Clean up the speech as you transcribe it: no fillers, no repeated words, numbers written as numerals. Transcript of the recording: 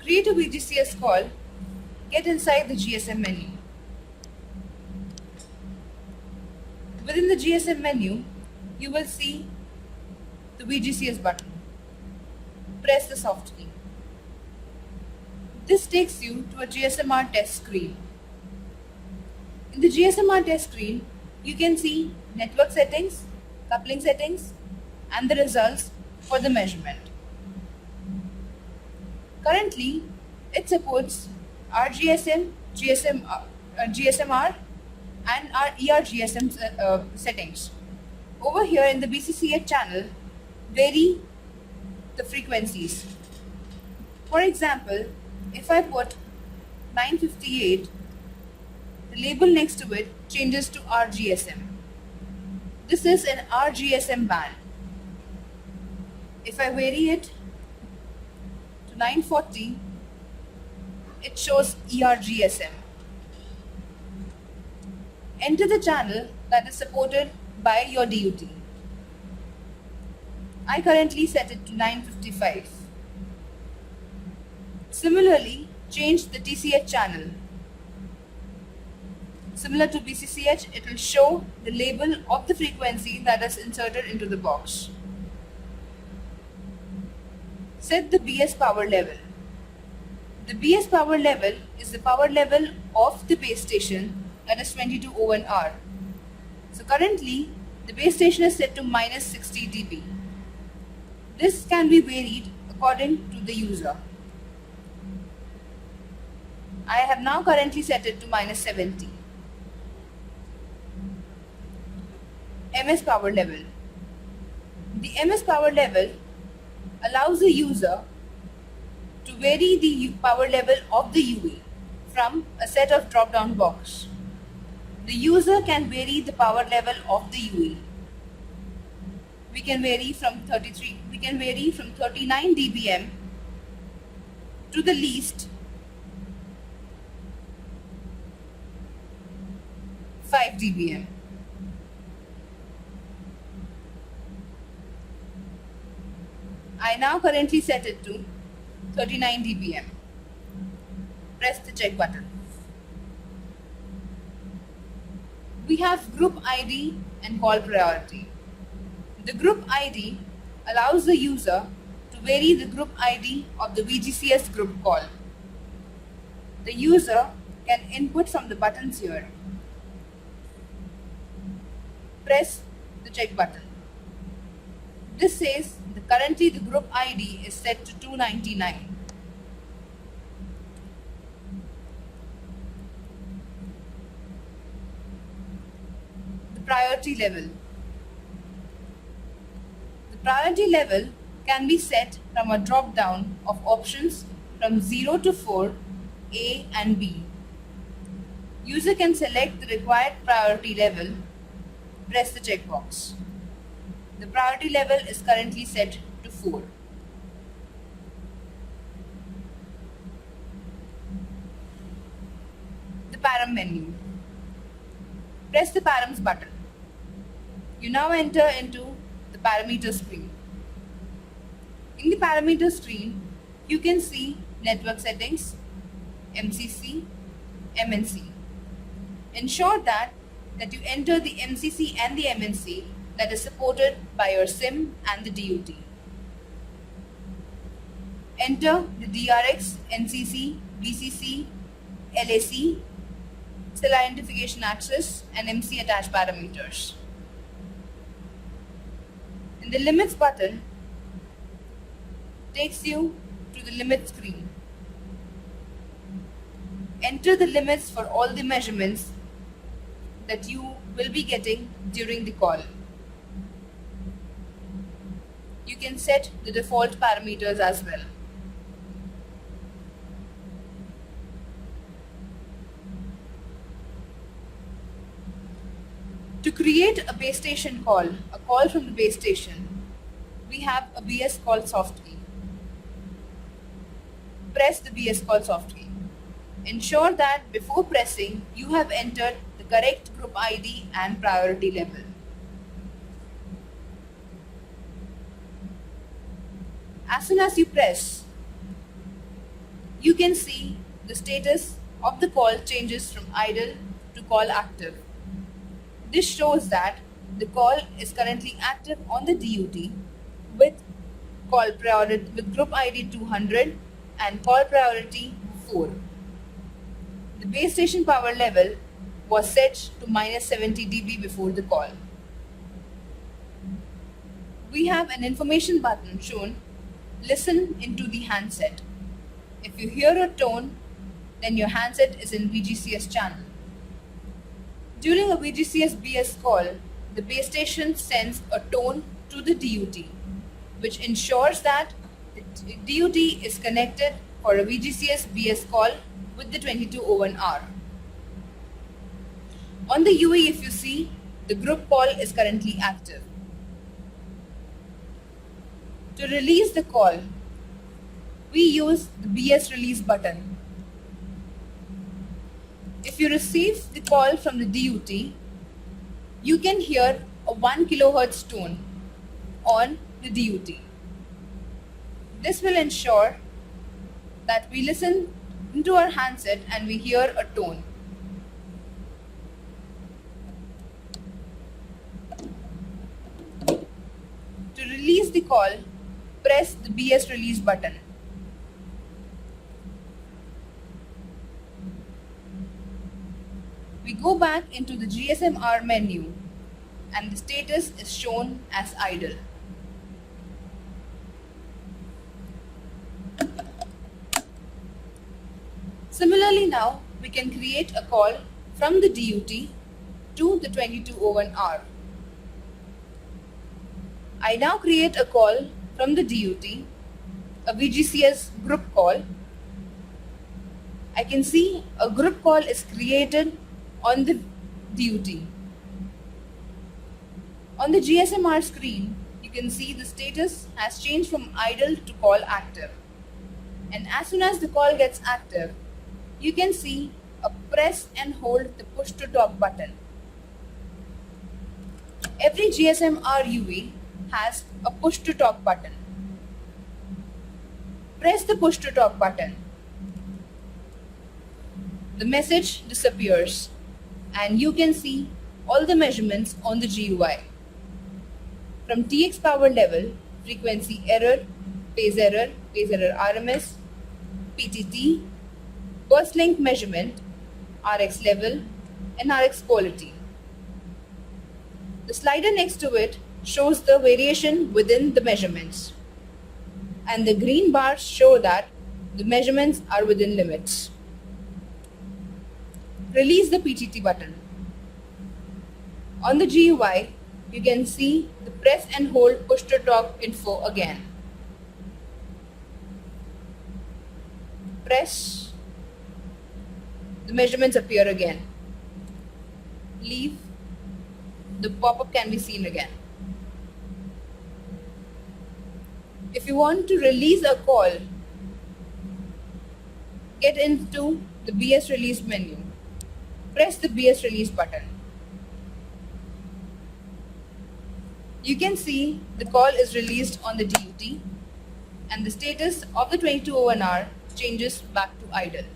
create a VGCS call, get inside the GSM menu. Within the GSM menu, you will see the VGCS button. Press the soft key. This takes you to a GSMR test screen. In the GSMR test screen, you can see network settings, coupling settings, and the results for the measurement. Currently, it supports RGSM, GSMR, and our ERGSM settings. Over here in the BCCH channel, vary the frequencies. For example, if I put 958, the label next to it changes to RGSM. This is an RGSM band. If I vary it to 940, it shows ERGSM. Enter the channel that is supported by your DUT. I currently set it to 955. Similarly, change the TCH channel. Similar to BCCH, it will show the label of the frequency that is inserted into the box. Set the BS power level. The BS power level is the power level of the base station, that is 22 ONR. So currently, the base station is set to minus 60 dB. This can be varied according to the user. I have now currently set it to minus 70. MS power level. The MS power level allows the user to vary the power level of the UA from a set of drop-down box. The user can vary the power level of the UA. We can vary from 39 dBm to the least 5 dBm. I now currently set it to 39 dBm. Press the check button. We have group ID and call priority. The group ID allows the user to vary the group ID of the VGCS group call. The user can input from the buttons here. Press the check button. This says that currently the group ID is set to 299. The priority level. The priority level can be set from a drop down of options from 0 to 4, A and B. User can select the required priority level. Press the checkbox. The priority level is currently set to 4. The param menu. Press the params button. You now enter into the parameter screen. In the parameter screen, you can see network settings, MCC, MNC. Ensure that you enter the MCC and the MNC that is supported by your SIM and the DUT. Enter the DRX, NCC, BCC, LAC, cell identification access, and MC attached parameters. In the limits button, takes you to the limit screen. Enter the limits for all the measurements that you will be getting during the call. You can set the default parameters as well. To create a base station call, a call from the base station, we have a BS call soft key. Press the BS call soft key. Ensure that before pressing, you have entered the correct group ID and priority level. As soon as you press, you can see the status of the call changes from idle to call active. This shows that the call is currently active on the DUT with call priority with group ID 200 and call priority 4. The base station power level was set to minus 70 dB before the call. We have an information button shown, listen into the handset. If you hear a tone, then your handset is in VGCS channel. During a VGCS BS call, the base station sends a tone to the DUT, which ensures that the DUT is connected for a VGCS BS call with the 2201R. On the UE, if you see, the group call is currently active. To release the call, we use the BS release button. If you receive the call from the DUT, you can hear a 1 kHz tone on the DUT. This will ensure that we listen into our handset and we hear a tone. To release the call, press the BS release button. We go back into the GSM-R menu and the status is shown as idle. Similarly, now we can create a call from the DUT to the 2201R. I now create a call from the DUT, a VGCS group call. I can see a group call is created on the DUT. On the GSM-R screen, you can see the status has changed from idle to call active. And as soon as the call gets active, you can see a press and hold the push to talk button. Every GSM-R UE has a push to talk button. Press the push to talk button. The message disappears and you can see all the measurements on the GUI. From TX power level, frequency error, phase error RMS, PTT, burst length measurement, RX level, and RX quality. The slider next to it shows the variation within the measurements, and the green bars show that the measurements are within limits. Release the PTT button. On the GUI, you can see the press and hold push to talk info again. Press, the measurements appear again. Leave, the pop-up can be seen again. If you want to release a call, get into the BS release menu. Press the BS release button. You can see the call is released on the DUT and the status of the 2201R changes back to idle.